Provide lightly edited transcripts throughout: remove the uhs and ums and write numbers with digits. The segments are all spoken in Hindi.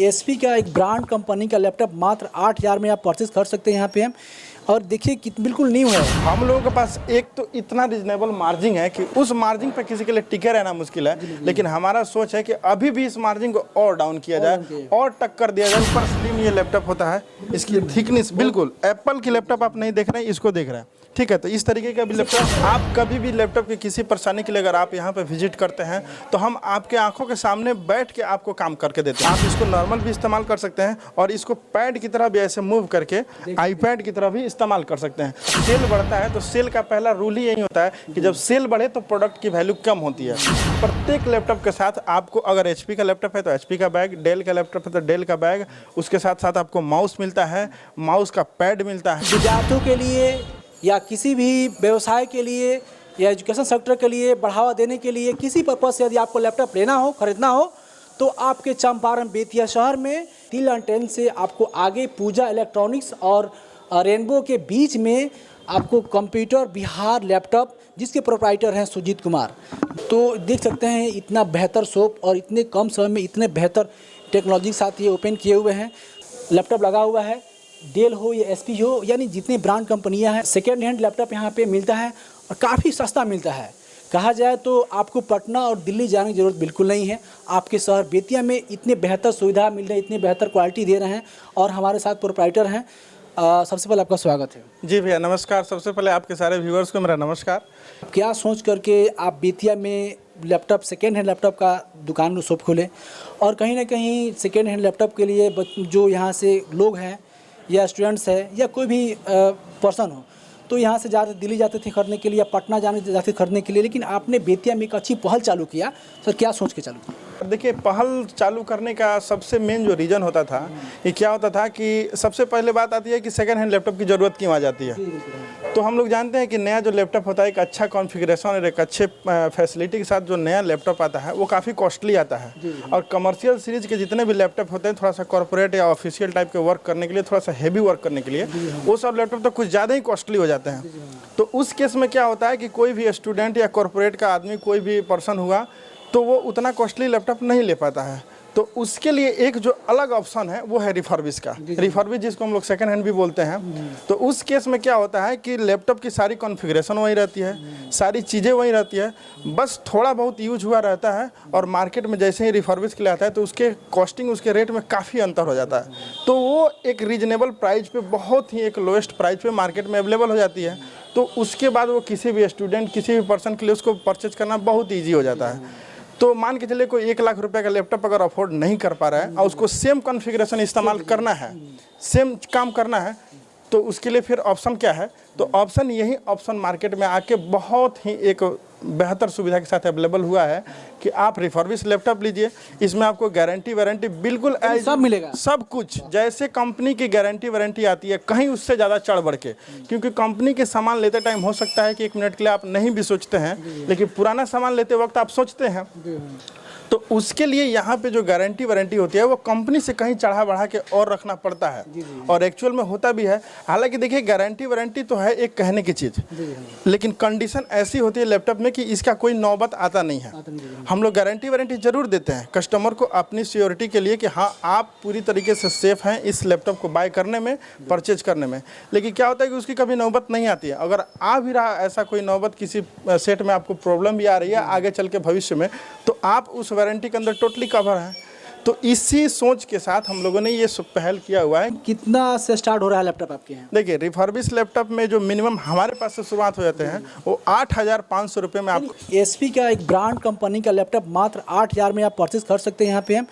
एचपी का एक ब्रांड कंपनी का लैपटॉप मात्र 8,000 में आप परचेज कर सकते हैं यहाँ पे हम। और देखिए कि बिल्कुल न्यू है। हम लोगों के पास एक तो इतना रिजनेबल मार्जिन है कि उस मार्जिन पे किसी के लिए टिके रहना मुश्किल है, लेकिन हमारा सोच है कि अभी भी इस मार्जिन को और डाउन किया जाए और टक्कर दिया जाए। पर स्लिम ये लैपटॉप होता है, इसकी थिकनेस बिल्कुल एप्पल की लैपटॉप आप नहीं देख रहे हैं, इसको देख रहे हैं, ठीक है। तो इस तरीके का भी लैपटॉप, आप कभी भी लैपटॉप की किसी परेशानी के लिए अगर आप यहाँ पे विजिट करते हैं तो हम आपके आंखों के सामने बैठ के आपको काम करके देते हैं। आप इसको नॉर्मल भी इस्तेमाल कर सकते हैं और इसको पैड की तरह भी ऐसे मूव करके आईपैड की तरह भी इस्तेमाल कर सकते हैं। सेल बढ़ता है तो सेल का पहला रूल ही यही होता है कि जब सेल बढ़े तो प्रोडक्ट की वैल्यू कम होती है। प्रत्येक लैपटॉप के साथ आपको, अगर एचपी का लैपटॉप है तो एचपी का बैग, डेल का लैपटॉप है तो डेल का बैग, उसके साथ साथ आपको माउस मिलता है, माउस का पैड मिलता है। विद्यार्थियों के लिए या किसी भी व्यवसाय के लिए या एजुकेशन सेक्टर के लिए बढ़ावा देने के लिए किसी पर्पज़ से यदि आपको लैपटॉप लेना हो, खरीदना हो, तो आपके चंपारण बेतिया शहर में टी-10 से आपको आगे पूजा इलेक्ट्रॉनिक्स और रेनबो के बीच में आपको कंप्यूटर बिहार लैपटॉप, जिसके प्रोप्राइटर हैं सुजीत कुमार। तो देख सकते हैं इतना बेहतर शॉप और इतने कम समय में इतने बेहतर टेक्नोलॉजी के साथ ये ओपन किए हुए हैं। लैपटॉप लगा हुआ है, डेल हो या एचपी हो, यानी जितनी ब्रांड कंपनियां हैं, सेकेंड हैंड लैपटॉप यहाँ पे मिलता है और काफ़ी सस्ता मिलता है। कहा जाए तो आपको पटना और दिल्ली जाने की ज़रूरत बिल्कुल नहीं है। आपके शहर बेतिया में इतने बेहतर सुविधा मिल रही है, इतनी बेहतर क्वालिटी दे रहे हैं और हमारे साथ प्रोप्राइटर हैं। सबसे पहले आपका स्वागत है। जी भैया नमस्कार। सबसे पहले आपके सारे व्यूअर्स को मेरा नमस्कार। क्या सोच करके आप बेतिया में लैपटॉप, सेकेंड हैंड लैपटॉप का दुकान शॉप खोले और कहीं ना कहीं सेकेंड हैंड लैपटॉप के लिए जो यहाँ से लोग हैं या स्टूडेंट्स है या कोई भी पर्सन हो, तो यहाँ से जाते दिल्ली जाते थे खरीदने के लिए या पटना जाते थे खरीदने के लिए, लेकिन आपने बेतिया में एक अच्छी पहल चालू किया। सर क्या सोच के चालू किया? देखिए, पहल चालू करने का सबसे मेन जो रीज़न होता था ये क्या होता था कि सबसे पहले बात आती है कि सेकंड हैंड लैपटॉप की ज़रूरत क्यों आ जाती है। तो हम लोग जानते हैं कि नया जो लैपटॉप होता है एक अच्छा कॉन्फ़िगरेशन और एक अच्छे फैसिलिटी के साथ जो नया लैपटॉप आता है वो काफ़ी कॉस्टली आता है। और कमर्शियल सीरीज़ के जितने भी लैपटॉप होते हैं थोड़ा सा कॉर्पोरेट या ऑफिशियल टाइप के वर्क करने के लिए, थोड़ा सा हैवी वर्क करने के लिए, वो सब लैपटॉप तो कुछ ज़्यादा ही कॉस्टली हो जाते हैं। तो उस केस में क्या होता है कि कोई भी स्टूडेंट या कॉर्पोरेट का आदमी, कोई भी पर्सन हुआ, तो वो उतना कॉस्टली लैपटॉप नहीं ले पाता है। तो उसके लिए एक जो अलग ऑप्शन है वो है रिफर्बिश का। रिफर्बिश जिसको हम लोग सेकंड हैंड भी बोलते हैं। तो उस केस में क्या होता है कि लैपटॉप की सारी कॉन्फ़िगरेशन वही रहती है, सारी चीज़ें वही रहती है, बस थोड़ा बहुत यूज हुआ रहता है और मार्केट में जैसे ही रिफर्बिश के लिए आता है तो उसके कॉस्टिंग, उसके रेट में काफ़ी अंतर हो जाता है। तो वो एक रीजनेबल प्राइस पे, बहुत ही एक लोएस्ट प्राइस पे मार्केट में अवेलेबल हो जाती है। तो उसके बाद वो किसी भी स्टूडेंट, किसी भी पर्सन के लिए उसको परचेज करना बहुत ईजी हो जाता है। तो मान के चलिए कोई 1 लाख रुपए का लैपटॉप अगर अफोर्ड नहीं कर पा रहा है और उसको सेम कॉन्फ़िगरेशन इस्तेमाल करना है, सेम काम करना है, तो उसके लिए फिर ऑप्शन क्या है? तो ऑप्शन यही ऑप्शन मार्केट में आके बहुत ही एक बेहतर सुविधा के साथ अवेलेबल हुआ है कि आप रिफर्बिश लैपटॉप लीजिए। इसमें आपको गारंटी वारंटी बिल्कुल सब मिलेगा, सब कुछ जैसे कंपनी की गारंटी वारंटी आती है, कहीं उससे ज़्यादा चढ़ बढ़ के। क्योंकि कंपनी के सामान लेते टाइम हो सकता है कि 1 मिनट के लिए आप नहीं भी सोचते हैं, लेकिन पुराना सामान लेते वक्त आप सोचते हैं। तो उसके लिए यहाँ पे जो गारंटी वारंटी होती है वो कंपनी से कहीं चढ़ा बढ़ा के और रखना पड़ता है और एक्चुअल में होता भी है। हालांकि देखिए, गारंटी वारंटी तो है एक कहने की चीज़, लेकिन कंडीशन ऐसी होती है लैपटॉप में कि इसका कोई नौबत आता नहीं है। हम लोग गारंटी वारंटी जरूर देते हैं कस्टमर को अपनी सिक्योरिटी के लिए कि हाँ, आप पूरी तरीके से सेफ हैं इस लैपटॉप को बाय करने में, परचेज करने में। लेकिन क्या होता है कि उसकी कभी नौबत नहीं आती है। अगर आ भी रहा ऐसा कोई नौबत, किसी सेट में आपको प्रॉब्लम भी आ रही है आगे चल के भविष्य में, तो आप उस वारंटी के अंदर टोटली कवर है। तो इसी सोच के साथ हम लोगों ने ये पहल किया हुआ है। कितना से स्टार्ट हो रहा है लैपटॉप आपके यहाँ? देखिए, रिफर्बिश लैपटॉप में जो मिनिमम हमारे पास से शुरुआत हो जाते हैं वो 8,500 रुपये में। आपको एचपी का एक ब्रांड कंपनी का लैपटॉप मात्र 8,000 में आप परचेज कर सकते हैं यहाँ पे हम।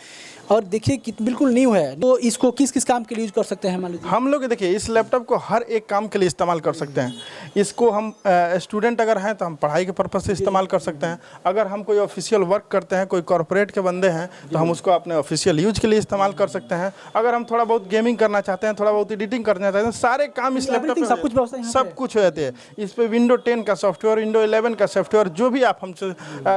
और देखिए कि बिल्कुल न्यू है। तो इसको किस किस काम के लिए यूज कर सकते हैं? मान लीजिए हम लोग देखिए इस लैपटॉप को हर एक काम के लिए इस्तेमाल कर सकते हैं। इसको हम स्टूडेंट अगर हैं तो हम पढ़ाई के पर्पज़ से इस्तेमाल कर सकते हैं। अगर हम कोई ऑफिशियल वर्क करते हैं, कोई कॉर्पोरेट के बंदे हैं, तो हम उसको अपने ऑफिशियल यूज के लिए इस्तेमाल कर सकते हैं। अगर हम थोड़ा बहुत गेमिंग करना चाहते हैं, थोड़ा बहुत एडिटिंग करना चाहते हैं, सारे काम इस लैपटॉप में सब कुछ हो जाते हैं। इस पर विंडो 10 का सॉफ्टवेयर, विंडो 11 का सॉफ्टवेयर, जो भी आप हमसे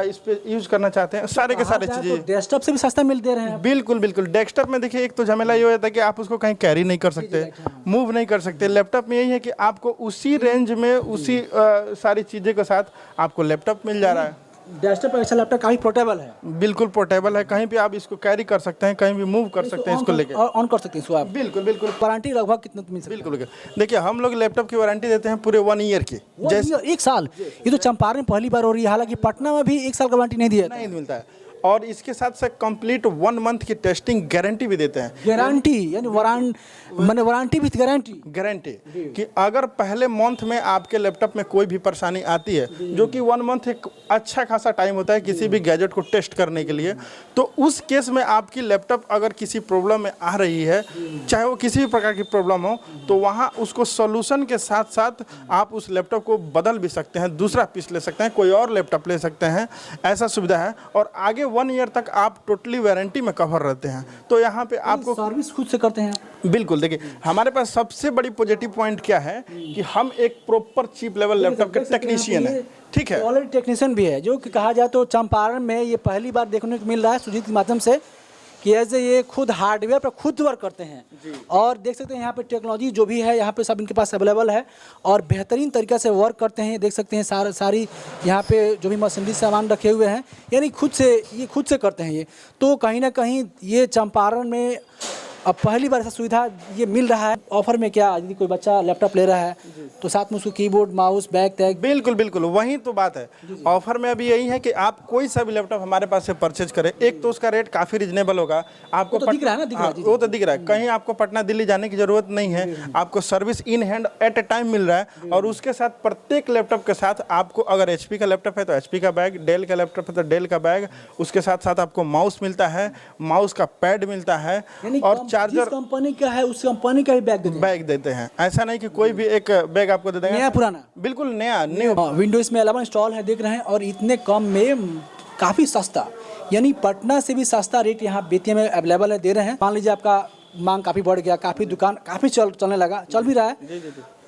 इस पर यूज करना चाहते हैं, सारे के सारे चीज़ें डेस्कटॉप से भी सस्ता मिल दे रहे हैं। बिल्कुल बिल्कुल। डेस्कटॉप में देखिए एक तो झमेला ये होता है कि आप उसको कहीं कैरी नहीं कर सकते, मूव नहीं कर सकते। लैपटॉप में यही है कि आपको उसी रेंज में, उसी सारी चीज़ें के साथ आपको लैपटॉप मिल जा रहा है। डेस्कटॉप एक्सेल लैपटॉप काफ़ी पोर्टेबल है। बिल्कुल पोर्टेबल है, कहीं भी आप इसको कैरी कर सकते हैं, कहीं भी मूव कर सकते हैं इसको लेके। ऑन कर सकते हैं इसको आप। बिल्कुल बिल्कुल वारंटी लगभग कितना मिल सकती है? बिल्कुल देखिए, हम लोग लैपटॉप की वारंटी देते हैं पूरे 1 ईयर की। जैसे 1 साल, ये तो चंपारण में पहली बार हो रही है, हालांकि पटना में भी 1 साल का वारंटी नहीं दिया नहीं मिलता है, और इसके साथ साथ कंप्लीट 1 मंथ की टेस्टिंग गारंटी भी देते हैं। गारंटी यानी वारंटी विथ गारंटी कि अगर पहले मंथ में आपके लैपटॉप में कोई भी परेशानी आती है, जो कि 1 मंथ एक अच्छा खासा टाइम होता है किसी भी गैजेट को टेस्ट करने के लिए, तो उस केस में आपकी लैपटॉप अगर किसी प्रॉब्लम में आ रही है, चाहे वो किसी भी प्रकार की प्रॉब्लम हो, तो वहाँ उसको सॉल्यूशन के साथ साथ आप उस लैपटॉप को बदल भी सकते हैं, दूसरा पीस ले सकते हैं, कोई और लैपटॉप ले सकते हैं, ऐसा सुविधा है। और आगे 1 ईयर तक आप टोटली वारंटी में कवर रहते हैं। तो यहाँ पे आपको सर्विस खुद से करते हैं? बिल्कुल, देखिए हमारे पास सबसे बड़ी पॉजिटिव पॉइंट क्या है कि हम एक प्रॉपर चीप लेवल लैपटॉप के टेक्नीशियन है, ठीक है, ऑलरेडी टेक्नीशियन भी है, जो कि कहा जाए तो चंपारण में ये पहली बार देखने को मिल रहा है सुजीत के माध्यम से कि ऐसे ये खुद हार्डवेयर पर खुद वर्क करते हैं। और देख सकते हैं यहाँ पे टेक्नोलॉजी जो भी है यहाँ पे सब इनके पास अवेलेबल है और बेहतरीन तरीक़े से वर्क करते हैं। देख सकते हैं सारी यहाँ पे जो भी मशीनरी सामान रखे हुए हैं, यानी खुद से करते हैं ये। तो कहीं ना कहीं ये चंपारण में अब पहली बार ऐसा सुविधा ये मिल रहा है। ऑफर में क्या, यदि कोई बच्चा लैपटॉप ले रहा है तो साथ में उसको कीबोर्ड, माउस, बैग टैग। बिल्कुल बिल्कुल वही तो बात है। ऑफर में अभी यही है कि आप कोई सा भी लैपटॉप हमारे पास से परचेज करें, एक तो उसका रेट काफ़ी रिजनेबल होगा, आपको तो दिख रहा है ना, दिख रहा है, वो तो दिख रहा है, कहीं आपको पटना दिल्ली जाने की जरूरत नहीं है, आपको service in hand at a time मिल रहा है। और उसके साथ प्रत्येक लैपटॉप के साथ आपको, अगर HP का लैपटॉप है तो HP का बैग, डेल का लैपटॉप है तो डेल का बैग, उसके साथ साथ आपको माउस मिलता है, माउस का पैड मिलता है, और चार्जर कंपनी का है उस कंपनी का ही बैग देते हैं। ऐसा नहीं कि कोई भी एक बैग आपको दे देंगे, नया पुराना, बिल्कुल नया न्यू। विंडोज में 11 इंस्टॉल है, देख रहे हैं, और इतने कम में काफ़ी सस्ता, यानी पटना से भी सस्ता रेट यहाँ बेतिया में अवेलेबल है, दे रहे हैं। मान लीजिए आपका मांग काफ़ी बढ़ गया, काफ़ी दुकान काफ़ी चलने लगा, चल भी रहा है,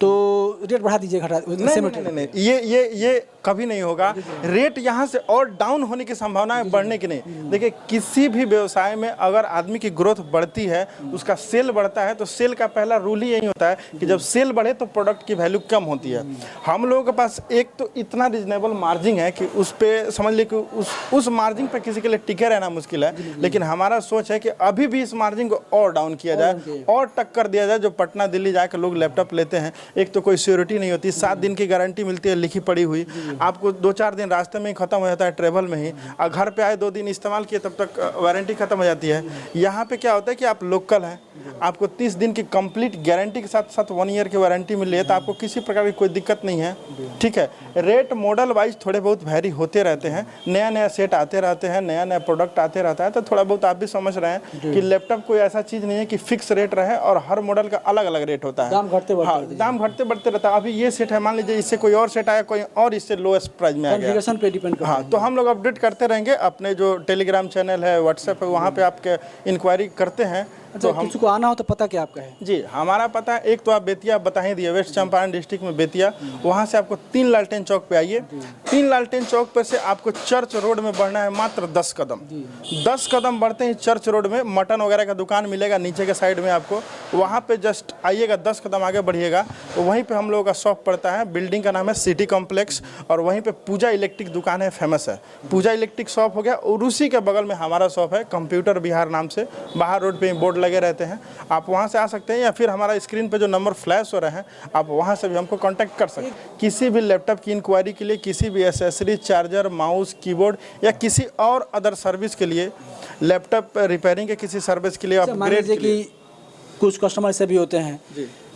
तो रेट बढ़ा दीजिए, घटा नहीं, ये कभी नहीं होगा। रेट यहाँ से और डाउन होने की संभावना है, बढ़ने की नहीं। देखिए किसी भी व्यवसाय में अगर आदमी की ग्रोथ बढ़ती है, उसका सेल बढ़ता है, तो सेल का पहला रूल ही यही होता है कि जब सेल बढ़े तो प्रोडक्ट की वैल्यू कम होती है। हम लोगों के पास एक तो इतना रिजनेबल मार्जिन है कि उस पर समझ लीजिए कि उस मार्जिन पर किसी के लिए टिके रहना मुश्किल है, लेकिन हमारा सोच है कि अभी भी इस मार्जिन को और डाउन किया जाए और टक्कर दिया जाए। जो पटना दिल्ली जाकर लोग लैपटॉप लेते हैं, एक तो कोई सिक्योरिटी नहीं होती, 7 दिन की गारंटी मिलती है लिखी पड़ी हुई, आपको 2-4 दिन रास्ते में ही खत्म हो जाता है, ट्रेवल में ही, और घर पे आए 2 दिन इस्तेमाल किए तब तक वारंटी खत्म हो जाती है। यहाँ पे क्या होता है कि आप लोकल हैं, आपको 30 दिन की कंप्लीट गारंटी के साथ साथ 1 ईयर की वारंटी मिल रही है, तो आपको किसी प्रकार की कोई दिक्कत नहीं है, ठीक है। रेट मॉडल वाइज थोड़े बहुत वैरी होते रहते हैं, नया नया सेट आते रहते हैं, नया नया प्रोडक्ट आते रहता है, तो थोड़ा बहुत आप भी समझ रहे हैं कि लैपटॉप कोई ऐसा चीज़ नहीं है कि फिक्स रेट रहे, और हर मॉडल का अलग अलग रेट होता है, दाम घटते बढ़ते रहता है। अभी ये सेट है, मान लीजिए इससे कोई और सेट आया, कोई और इससे लोएस्ट प्राइस में आ गया, कॉन्फ़िगरेशन पे डिपेंड करता है। हाँ, तो हम लोग अपडेट करते रहेंगे। अपने जो टेलीग्राम चैनल है, व्हाट्सएप है, वहाँ पे आपके इंक्वायरी करते हैं। तो किसी को आना हो तो पता क्या आपका है? जी, हमारा पता एक तो आप बेतिया बता ही दिए, वेस्ट चंपारण डिस्ट्रिक्ट में बेतिया, वहाँ से आपको 3 लालटेन चौक पे आइए। 3 लालटेन चौक पर से आपको चर्च रोड में बढ़ना है मात्र 10 कदम। 10 कदम बढ़ते ही चर्च रोड में मटन वगैरह का दुकान मिलेगा नीचे के साइड में आपको, वहाँ पे जस्ट आइएगा, 10 कदम आगे बढ़िएगा, तो वहीं पे हम लोगों का शॉप पड़ता है। बिल्डिंग का नाम है सिटी कॉम्प्लेक्स, और वहीं पे पूजा इलेक्ट्रिक दुकान है, फेमस है, पूजा इलेक्ट्रिक शॉप हो गया। और उसी के बगल में हमारा शॉप है कंप्यूटर बिहार नाम से, बाहर रोड पे बोर्ड लगे रहते हैं, आप वहां से आ सकते हैं, या फिर हमारा स्क्रीन पे जो नंबर फ्लैश हो रहे हैं आप वहां से भी हमको कांटेक्ट कर सकते हैं। किसी भी लैपटॉप की इंक्वायरी के लिए, किसी भी एसेसरी, चार्जर, माउस, कीबोर्ड, या किसी और अदर सर्विस के लिए, लैपटॉप रिपेयरिंग के किसी सर्विस के लिए, अपग्रेड के लिए। कुछ कस्टमर ऐसे भी होते हैं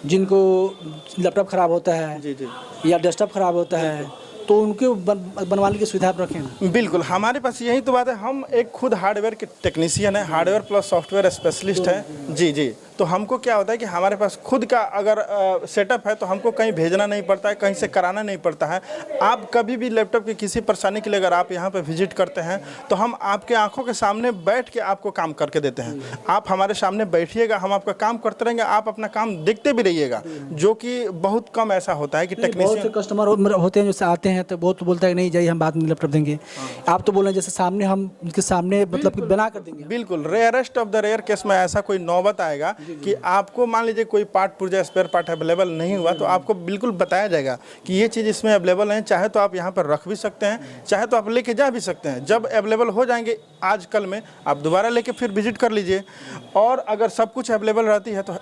जिनको लैपटॉप खराब होता है या डेस्कटॉप खराब होता है, तो उनके बनवाने की सुविधा आप रखें। बिल्कुल, हमारे पास यही तो बात है, हम एक खुद हार्डवेयर के टेक्नीशियन है, हार्डवेयर प्लस सॉफ्टवेयर स्पेशलिस्ट है। जी, तो हमको क्या होता है कि हमारे पास खुद का अगर सेटअप है तो हमको कहीं भेजना नहीं पड़ता है, कहीं से कराना नहीं पड़ता है। आप कभी भी लैपटॉप की किसी परेशानी के लिए अगर आप यहाँ पर विजिट करते हैं तो हम आपके आंखों के सामने बैठ के आपको काम करके देते हैं। आप हमारे सामने बैठिएगा, हम आपका काम करते रहेंगे, आप अपना काम देखते भी रहिएगा, जो कि बहुत कम ऐसा होता है कि टेक्नीशियन। कस्टमर होते हैं जैसे आते हैं तो बहुत बोलता है नहीं जाइए हम बाद में लैपटॉप देंगे, आप तो बोल रहे हैं जैसे सामने हम उनके सामने मतलब बना कर देंगे। बिल्कुल, rarest of the rare case में ऐसा कोई नौबत आएगा कि आपको मान लीजिए कोई पार्ट पुर्जा स्पेयर पार्ट अवेलेबल नहीं हुआ तो आपको बिल्कुल बताया जाएगा कि ये चीज़ इसमें अवेलेबल है, चाहे तो आप यहाँ पर रख भी सकते हैं, चाहे तो आप लेके जा भी सकते हैं। जब अवेलेबल हो जाएंगे आजकल में आप दोबारा लेके फिर विजिट कर लीजिए। और अगर सब कुछ अवेलेबल रहती है तो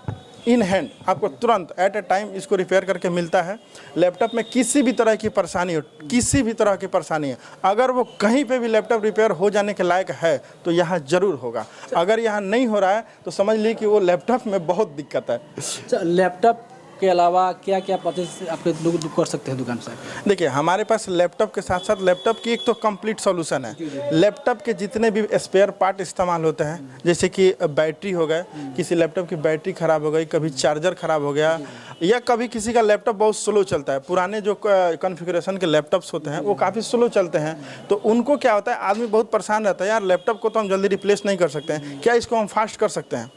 इन हैंड आपको तुरंत एट ए टाइम इसको रिपेयर करके मिलता है। लैपटॉप में किसी भी तरह की परेशानी हो, किसी भी तरह की परेशानी है, अगर वो कहीं पे भी लैपटॉप रिपेयर हो जाने के लायक है तो यहाँ ज़रूर होगा। अगर यहाँ नहीं हो रहा है तो समझ लीजिए कि वो लैपटॉप में बहुत दिक्कत है। लैपटॉप के अलावा क्या क्या परचेज आपके लोग कर सकते हैं दुकान से? देखिए, हमारे पास लैपटॉप के साथ साथ लैपटॉप की एक तो कंप्लीट सॉल्यूशन है। लैपटॉप के जितने भी स्पेयर पार्ट इस्तेमाल होते हैं, जैसे कि बैटरी हो गए, किसी लैपटॉप की बैटरी ख़राब हो गई, कभी चार्जर ख़राब हो गया, या कभी किसी का लैपटॉप बहुत स्लो चलता है। पुराने जो कॉन्फ़िगरेशन के लैपटॉप्स होते हैं वो काफ़ी स्लो चलते हैं, तो उनको क्या होता है, आदमी बहुत परेशान रहता है, यार लैपटॉप को तो हम जल्दी रिप्लेस नहीं कर सकते हैं, क्या इसको हम फास्ट कर सकते हैं?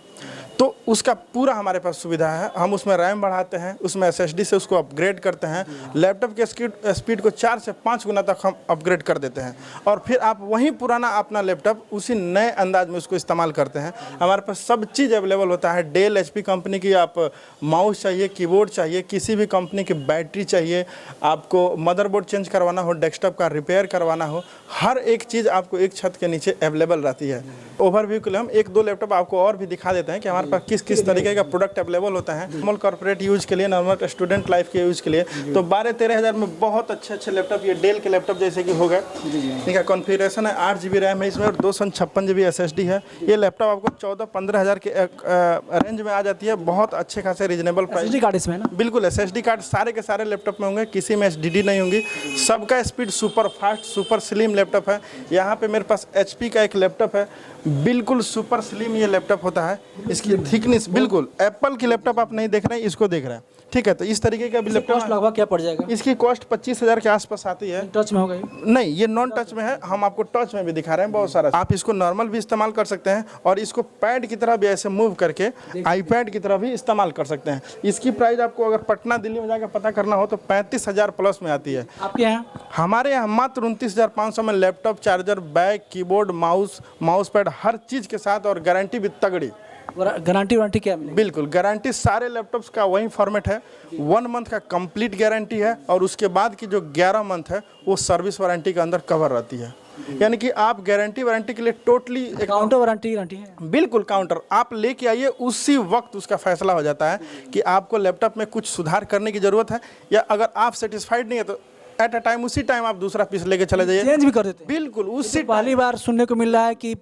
तो उसका पूरा हमारे पास सुविधा है। हम उसमें रैम बढ़ाते हैं, उसमें SSD से उसको अपग्रेड करते हैं। लैपटॉप के स्पीड को 4 से 5 गुना तक हम अपग्रेड कर देते हैं, और फिर आप वहीं पुराना अपना लैपटॉप उसी नए अंदाज में उसको इस्तेमाल करते हैं। हमारे पास सब चीज़ अवेलेबल होता है। डेल HP कंपनी की आप माउस चाहिए, कीबोर्ड चाहिए, किसी भी कंपनी की बैटरी चाहिए, आपको मदरबोर्ड चेंज करवाना हो, डेस्कटॉप का रिपेयर करवाना हो, हर एक चीज़ आपको एक छत के नीचे अवेलेबल रहती है। ओवरव्यू के लिए हम 1-2 लैपटॉप आपको और भी दिखा देते हैं कि हमारे पास किस किस तरीके का प्रोडक्ट अवेलेबल होता है। नॉर्मल कॉर्पोरेट यूज़ के लिए, नॉर्मल स्टूडेंट लाइफ के यूज़ के लिए तो 12-13 हज़ार में बहुत अच्छे लैपटॉप, ये डेल के लैपटॉप जैसे कि हो गए, इनका कॉन्फ़िगरेशन है 8 GB रैम है इसमें और 256 GB SSD है। ये लैपटॉप आपको 14-15 हज़ार के रेंज में आ जाती है, बहुत अच्छे खासे रीजनेबल प्राइस। SSD कार्ड इसमें है ना? बिल्कुल, SSD कार्ड सारे के सारे लैपटॉप में होंगे, किसी में SSD नहीं होंगी। सबका speed super fast, super slim laptop है। यहाँ पे मेरे पास HP का एक लैपटॉप है, बिल्कुल सुपर स्लिम ये लैपटॉप होता है। इसकी थिकनेस बिल्कुल एप्पल की लैपटॉप आप नहीं देख रहे हैं, इसको देख रहे हैं, ठीक है? तो इस तरीके का भी लैपटॉप लगभग क्या पड़ जाएगा? इसकी कॉस्ट 25 हज़ार के आसपास आती है। टच में होगा? नहीं, ये नॉन टच में है, हम आपको टच में भी दिखा रहे हैं बहुत सारा। आप इसको नॉर्मल भी इस्तेमाल कर सकते हैं और इसको पैड की तरह भी ऐसे मूव करके iPad की तरह भी इस्तेमाल कर सकते हैं। इसकी प्राइस आपको अगर पटना दिल्ली में जाकर पता करना हो तो 35,000 प्लस में आती है। आपके यहाँ? हमारे यहाँ मात्र 29,500 में laptop, charger, bag, keyboard, mouse pad हर चीज़ के साथ, और गारंटी भी तगड़ी। गारंटी वारंटी क्या मिलेगी? बिल्कुल, गारंटी सारे लैपटॉप्स का वही फॉर्मेट है। 1 मंथ का कंप्लीट गारंटी है, और उसके बाद की जो 11 मंथ है वो सर्विस वारंटी के अंदर कवर रहती है। यानी कि आप गारंटी वारंटी के लिए टोटली काउंटर वारंटी है? बिल्कुल, काउंटर आप लेके आइए, उसी वक्त उसका फैसला हो जाता है कि आपको लैपटॉप में कुछ सुधार करने की ज़रूरत है, या अगर आप सेटिस्फाइड नहीं है तो एट अ टाइम उसी टाइम आप दूसरा पीस लेके चले जाइए, चेंज भी कर देते हैं। बिल्कुल उसी। पहली बार सुनने को मिल रहा है कि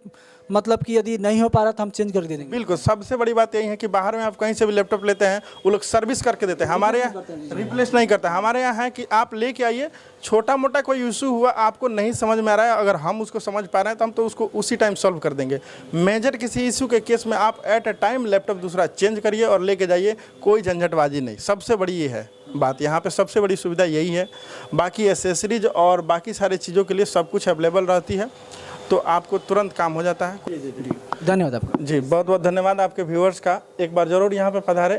मतलब कि यदि नहीं हो पा रहा तो हम चेंज कर देंगे। बिल्कुल, सबसे बड़ी बात यही है कि बाहर में आप कहीं से भी लैपटॉप लेते हैं वो लोग सर्विस करके देते हैं, हमारे यहाँ रिप्लेस नहीं करता। हमारे यहाँ है कि आप लेके आइए, छोटा मोटा कोई इशू हुआ, आपको नहीं समझ में आ रहा है, अगर हम उसको समझ पा रहे हैं तो हम तो उसको उसी टाइम सॉल्व कर देंगे। मेजर किसी इशू के केस में आप एट अ टाइम लैपटॉप दूसरा चेंज करिए और लेके जाइए, कोई झंझटबाजी नहीं। सबसे बड़ी ये है बात, यहाँ पे सबसे बड़ी सुविधा यही है। बाकी एसेसरीज और बाकी सारी चीज़ों के लिए सब कुछ अवेलेबल रहती है, तो आपको तुरंत काम हो जाता है। धन्यवाद आपका। जी, बहुत बहुत धन्यवाद आपके व्यूअर्स का। एक बार ज़रूर यहाँ पे पधारें।